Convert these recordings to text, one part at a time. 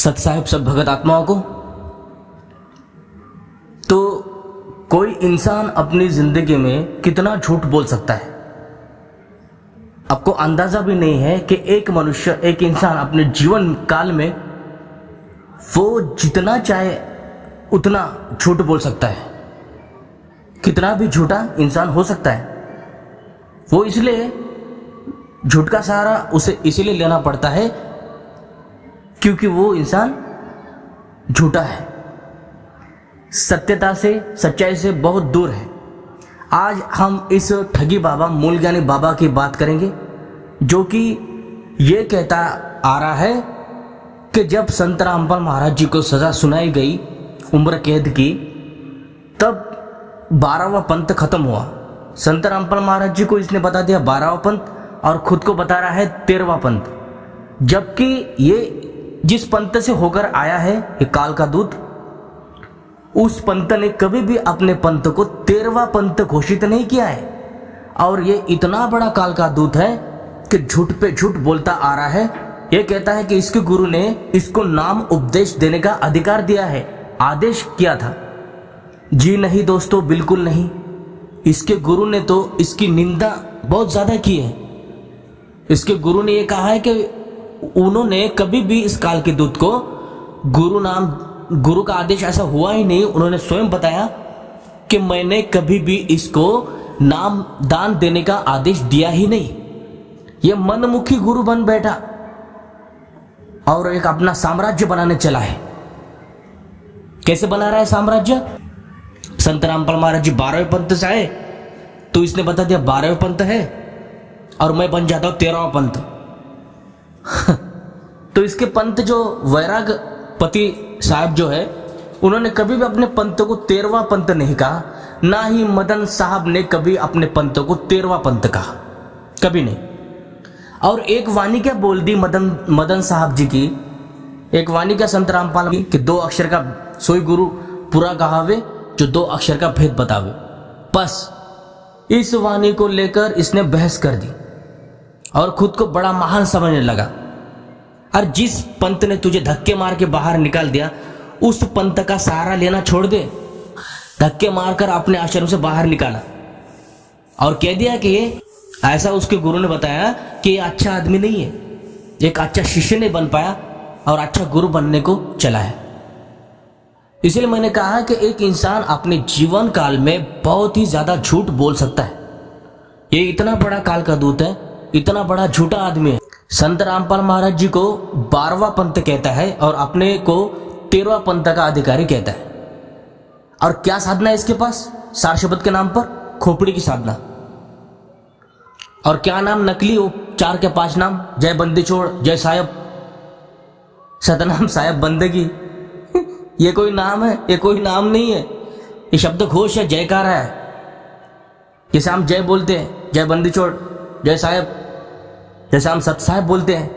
सतसाहिब सब भगत आत्माओं को। तो कोई इंसान अपनी जिंदगी में कितना झूठ बोल सकता है, आपको अंदाजा भी नहीं है कि एक मनुष्य, एक इंसान अपने जीवन काल में वो जितना चाहे उतना झूठ बोल सकता है। कितना भी झूठा इंसान हो सकता है। वो इसलिए झूठ का सहारा उसे इसलिए लेना पड़ता है क्योंकि वो इंसान झूठा है, सत्यता से, सच्चाई से बहुत दूर है। आज हम इस ठगी बाबा, मूल ज्ञानी बाबा की बात करेंगे, जो कि ये कहता आ रहा है कि जब संत रामपाल महाराज जी को सजा सुनाई गई उम्र कैद की, तब 12वां पंथ खत्म हुआ। संत रामपाल महाराज जी को इसने बता दिया 12वां पंथ और खुद को बता रहा है 13वां पंथ, जबकि ये जिस पंथ से होकर आया है, ये काल का दूत, उस पंथ ने कभी भी अपने पंथ को 13वां पंथ घोषित नहीं किया है। और ये इतना बड़ा काल का दूत है कि झूठ पे झूठ बोलता आ रहा है। ये कहता है कि इसके गुरु ने इसको नाम उपदेश देने का अधिकार दिया है, आदेश किया था। जी नहीं दोस्तों, बिल्कुल नहीं। इसके गुरु ने तो इसकी निंदा बहुत ज्यादा की है। इसके गुरु ने ये कहा है कि उन्होंने कभी भी इस काल के दूत को गुरु का आदेश ऐसा हुआ ही नहीं। उन्होंने स्वयं बताया कि मैंने कभी भी इसको नाम दान देने का आदेश दिया ही नहीं। ये मनमुखी गुरु बन बैठा और एक अपना साम्राज्य बनाने चला है। कैसे बना रहा है साम्राज्य? संत रामपाल महाराज जी 12वें पंथ से आए तो इसने बता दिया 12वें पंथ है और मैं बन जाता हूं 13वां पंथ। तो इसके पंथ जो वैराग पति साहब जो है, उन्होंने कभी भी अपने पंथ को 13वां पंथ नहीं कहा, ना ही मदन साहब ने कभी अपने पंथ को 13वां पंथ कहा, कभी नहीं। और एक वाणी क्या बोल दी मदन साहब जी की, एक वाणी क्या संत रामपाल की कि 2 अक्षर का सोई गुरु पूरा कहावे, जो 2 अक्षर का भेद बतावे। बस इस वाणी को लेकर इसने बहस कर दी और खुद को बड़ा महान समझने लगा। और जिस पंथ ने तुझे धक्के मार के बाहर निकाल दिया, उस पंथ का सहारा लेना छोड़ दे। धक्के मारकर अपने आश्रम से बाहर निकाला और कह दिया कि ये ऐसा, उसके गुरु ने बताया कि ये अच्छा आदमी नहीं है, एक अच्छा शिष्य नहीं बन पाया और अच्छा गुरु बनने को चला है। इसलिए मैंने कहा कि एक इंसान अपने जीवन काल में बहुत ही ज्यादा झूठ बोल सकता है। ये इतना बड़ा काल का दूत है, इतना बड़ा झूठा आदमी है। संत रामपाल महाराज जी को 12वां पंथ कहता है और अपने को 13वां पंथ का अधिकारी कहता है। और क्या साधना है इसके पास? सार शब्द के नाम पर खोपड़ी की साधना। और क्या नाम नकली हो, 4 के 5 नाम, जय बंदी छोड़, जय साहब, सतनाम साहब बंदगी। ये कोई नाम है? ये कोई नाम नहीं है, ये शब्द घोष है, जयकार है। जैसे हम जय बोलते हैं, जय बंदी छोड़, जय साहब, जैसे हम सत साहब बोलते हैं,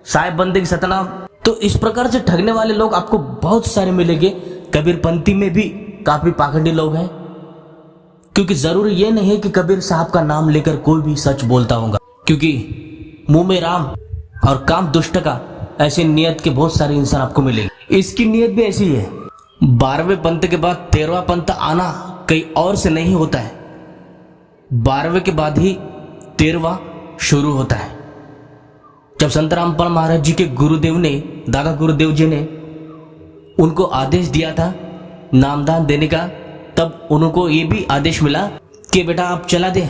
साहब बंदगी, सतनाम। तो इस प्रकार से ठगने वाले लोग आपको बहुत सारे मिलेंगे। कबीर पंथी में भी काफी पाखंडी लोग हैं, क्योंकि जरूरी ये नहीं है कि कबीर साहब का नाम लेकर कोई भी सच बोलता होगा, क्योंकि मुंह में राम और काम दुष्ट का, ऐसी नियत के बहुत सारे इंसान आपको मिलेंगे। इसकी नियत भी ऐसी है। 12वें पंथ के बाद 13वां पंथ आना कहीं और से नहीं होता है, 12वें के बाद ही 13वां शुरू होता है। जब संत रामपाल महाराज जी के गुरुदेव ने, दादा गुरुदेव जी ने उनको आदेश दिया था नामदान देने का, तब उनको ये भी आदेश मिला कि बेटा आप चला दे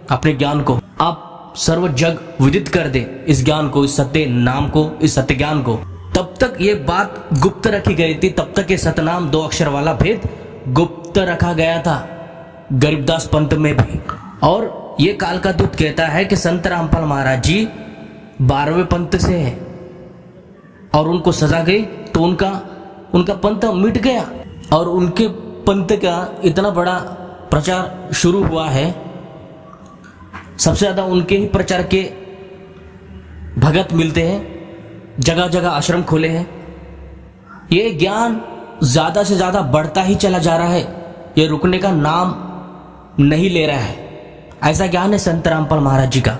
अपने ज्ञान को, आप सर्व जग विदित कर दे इस ज्ञान को, इस सत्य नाम को, इस सत्य ज्ञान को। तब तक ये बात गुप्त रखी गई थी, तब तक ये सतनाम 2 अक्षर वाला भेद गुप्त रखा गया था गरीबदास पंथ में भी। और ये काल का दूत कहता है कि संत रामपाल महाराज जी 12वें पंथ से है और उनको सजा गई तो उनका पंथ मिट गया और उनके पंथ का इतना बड़ा प्रचार शुरू हुआ है। सबसे ज्यादा उनके ही प्रचार के भगत मिलते हैं, जगह जगह आश्रम खोले हैं। ये ज्ञान ज्यादा से ज्यादा बढ़ता ही चला जा रहा है, ये रुकने का नाम नहीं ले रहा है। ऐसा ज्ञान है संत रामपाल महाराज जी का।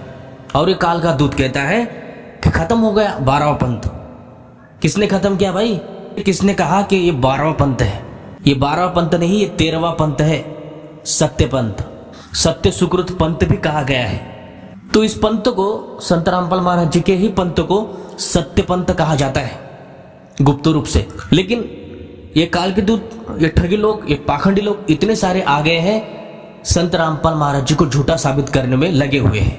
और ये काल का दूत कहता है कि खत्म हो गया 12वां पंथ, किसने खत्म किया भाई? किसने कहा कि ये 12वां पंथ है? ये 12वां पंथ नहीं, ये 13वां पंथ है, सत्य पंथ, सत्य सुकृत पंथ भी कहा गया है। तो इस पंथ को, संत रामपाल महाराज जी के ही पंथ को सत्य पंथ कहा जाता है गुप्त रूप से। लेकिन ये काल के दूत, ये ठगी लोग, ये पाखंडी लोग इतने सारे आ गए हैं, संत रामपाल महाराज जी को झूठा साबित करने में लगे हुए हैं।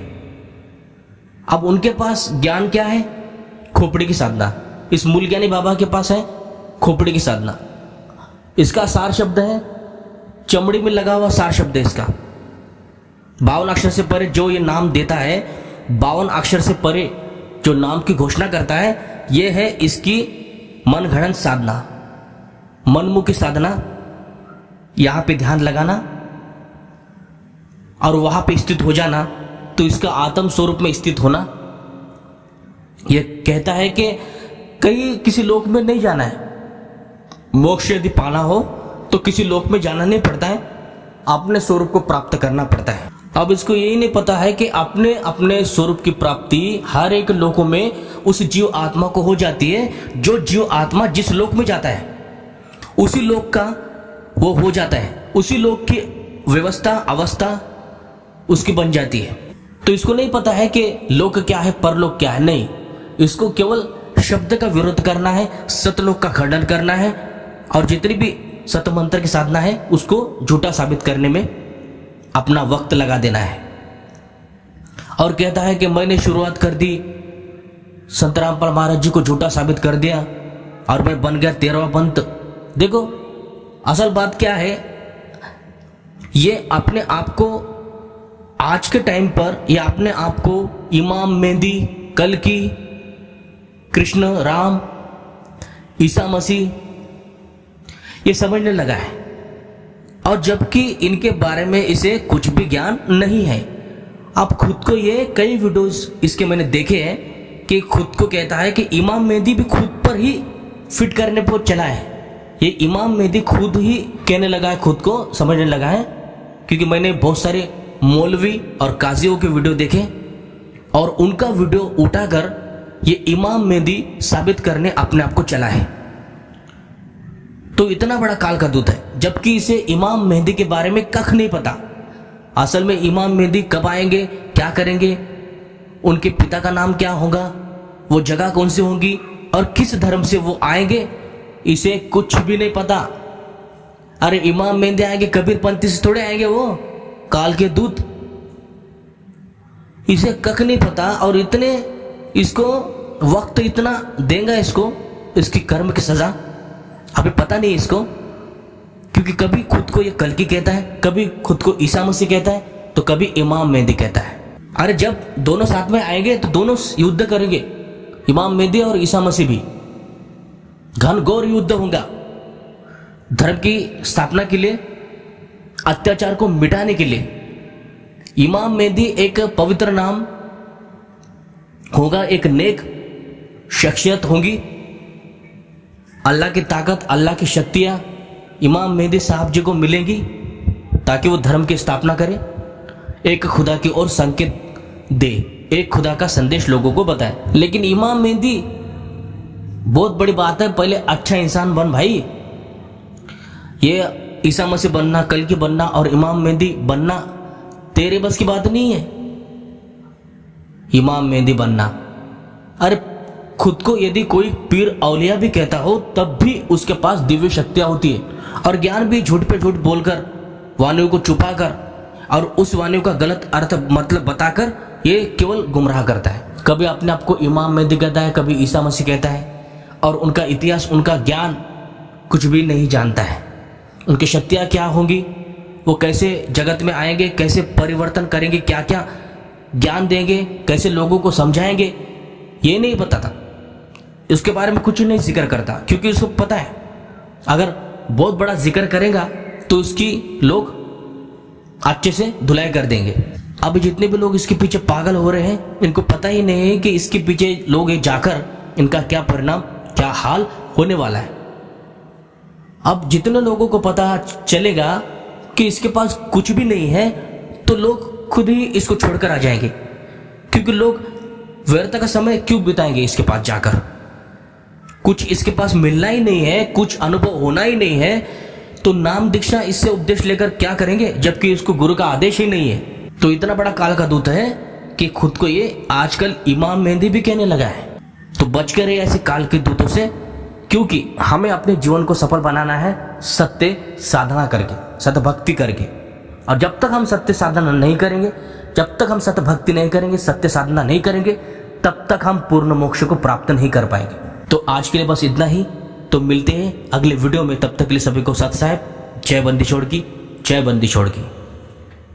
अब उनके पास ज्ञान क्या है? खोपड़ी की साधना। इस मूल ज्ञानी बाबा के पास है खोपड़ी की साधना। इसका सार शब्द है, चमड़ी में लगा हुआ सार शब्द है इसका। 52 अक्षर से परे जो ये नाम देता है, 52 अक्षर से परे जो नाम की घोषणा करता है, ये है इसकी मन घड़न साधना, मनमुखी साधना। यहां पे ध्यान लगाना और वहां पे स्थित हो जाना, तो इसका आत्म स्वरूप में स्थित होना। यह कहता है कि कहीं किसी लोक में नहीं जाना है। मोक्ष यदि पाना हो तो किसी लोक में जाना नहीं पड़ता है, अपने स्वरूप को प्राप्त करना पड़ता है। अब इसको यही नहीं पता है कि अपने अपने स्वरूप की प्राप्ति हर एक लोकों में उस जीव आत्मा को हो जाती है। जो जीव आत्मा जिस लोक में जाता है उसी लोक का वो हो जाता है, उसी लोक की व्यवस्था अवस्था उसकी बन जाती है। तो इसको नहीं पता है कि लोक क्या है, परलोक क्या है। नहीं, इसको केवल शब्द का विरोध करना है, सतलोक का खंडन करना है, और जितनी भी सत मंत्र की साधना है उसको झूठा साबित करने में अपना वक्त लगा देना है। और कहता है कि मैंने शुरुआत कर दी, संत रामपाल महाराज जी को झूठा साबित कर दिया और मैं बन गया 13वां पंथ। देखो असल बात क्या है, ये अपने आप को आज के टाइम पर, ये अपने आप को इमाम मेहदी, कल्कि, कृष्ण, राम, ईसा मसीह ये समझने लगा है, और जबकि इनके बारे में इसे कुछ भी ज्ञान नहीं है। अब खुद को, ये कई वीडियोस इसके मैंने देखे हैं कि खुद को कहता है कि इमाम मेहदी भी खुद पर ही फिट करने पर चला है। ये इमाम मेहदी खुद ही कहने लगा है, खुद को समझने लगा है, क्योंकि मैंने बहुत सारे मौलवी और काजियों के वीडियो देखे और उनका वीडियो उठाकर ये इमाम मेहदी साबित करने अपने आप को चला है। तो इतना बड़ा काल का दूत है, जबकि इसे इमाम मेहदी के बारे में कख नहीं पता। असल में इमाम मेहदी कब आएंगे, क्या करेंगे, उनके पिता का नाम क्या होगा, वो जगह कौन सी होगी और किस धर्म से वो आएंगे, इसे कुछ भी नहीं पता। अरे इमाम मेहदी आएंगे कबीर पंथी से थोड़े आएंगे, वो काल के दूत, इसे कख नहीं पता। और इतने इसको वक्त इतना देगा इसको, इसकी कर्म की सजा अभी पता नहीं इसको, क्योंकि कभी खुद को ये कल्कि कहता है, कभी खुद को ईसा मसीह कहता है, तो कभी इमाम मेहदी कहता है। अरे जब दोनों साथ में आएंगे तो दोनों युद्ध करेंगे, इमाम मेहदी और ईसा मसीह भी घनघोर युद्ध होगा धर्म की स्थापना के लिए, अत्याचार को मिटाने के लिए। इमाम मेहदी एक पवित्र नाम होगा, एक नेक शख्सियत होगी। अल्लाह की ताकत, अल्लाह की शक्तियां इमाम मेहदी साहब जी को मिलेंगी ताकि वो धर्म की स्थापना करे, एक खुदा की ओर संकेत दे, एक खुदा का संदेश लोगों को बताए। लेकिन इमाम मेहदी, बहुत बड़ी बात है, पहले अच्छा इंसान बन भाई। ये ईसा मसीह बनना, कल्कि बनना और इमाम मेहदी बनना तेरे बस की बात नहीं है। इमाम मेहदी बनना, अरे खुद को यदि कोई पीर औलिया भी कहता हो तब भी उसके पास दिव्य शक्तियां होती है, और ज्ञान भी झूठ पे झूठ बोलकर, वाणियों को छुपाकर और उस वाणियों का गलत अर्थ मतलब बताकर ये केवल गुमराह करता है। कभी अपने आप को इमाम मेहदी कहता है, कभी ईसा मसीह कहता है, और उनका इतिहास, उनका ज्ञान कुछ भी नहीं जानता है। उनकी शक्तियाँ क्या होंगी, वो कैसे जगत में आएंगे, कैसे परिवर्तन करेंगे, क्या क्या ज्ञान देंगे, कैसे लोगों को समझाएंगे, ये नहीं पता था। इसके बारे में कुछ नहीं जिक्र करता, क्योंकि उसको पता है अगर बहुत बड़ा जिक्र करेगा तो उसकी लोग अच्छे से धुलाई कर देंगे। अब जितने भी लोग इसके पीछे पागल हो रहे हैं, इनको पता ही नहीं है कि इसके पीछे लोग जाकर इनका क्या परिणाम, क्या हाल होने वाला है। अब जितने लोगों को पता चलेगा कि इसके पास कुछ भी नहीं है, तो लोग खुद ही इसको छोड़कर आ जाएंगे, क्योंकि लोग व्यर्थ का समय क्यों बिताएंगे इसके पास जाकर। कुछ इसके पास मिलना ही नहीं है, कुछ अनुभव होना ही नहीं है, तो नाम दीक्षा इससे उपदेश लेकर क्या करेंगे, जबकि इसको गुरु का आदेश ही नहीं है। तो इतना बड़ा काल का दूत है कि खुद को ये आजकल इमाम मेहंदी भी कहने लगा है। तो बच कर ऐसे काल के दूतों से, क्योंकि हमें अपने जीवन को सफल बनाना है सत्य साधना करके, सत्य भक्ति करके। और जब तक हम सत्य साधना नहीं करेंगे, जब तक हम सत्य भक्ति नहीं करेंगे, सत्य साधना नहीं करेंगे, तब तक हम पूर्ण मोक्ष को प्राप्त नहीं कर पाएंगे। तो आज के लिए बस इतना ही। तो मिलते हैं अगले वीडियो में, तब तक के लिए सभी को सत साहेब, जय बंदी छोड़ की, जय बंदी छोड़ की।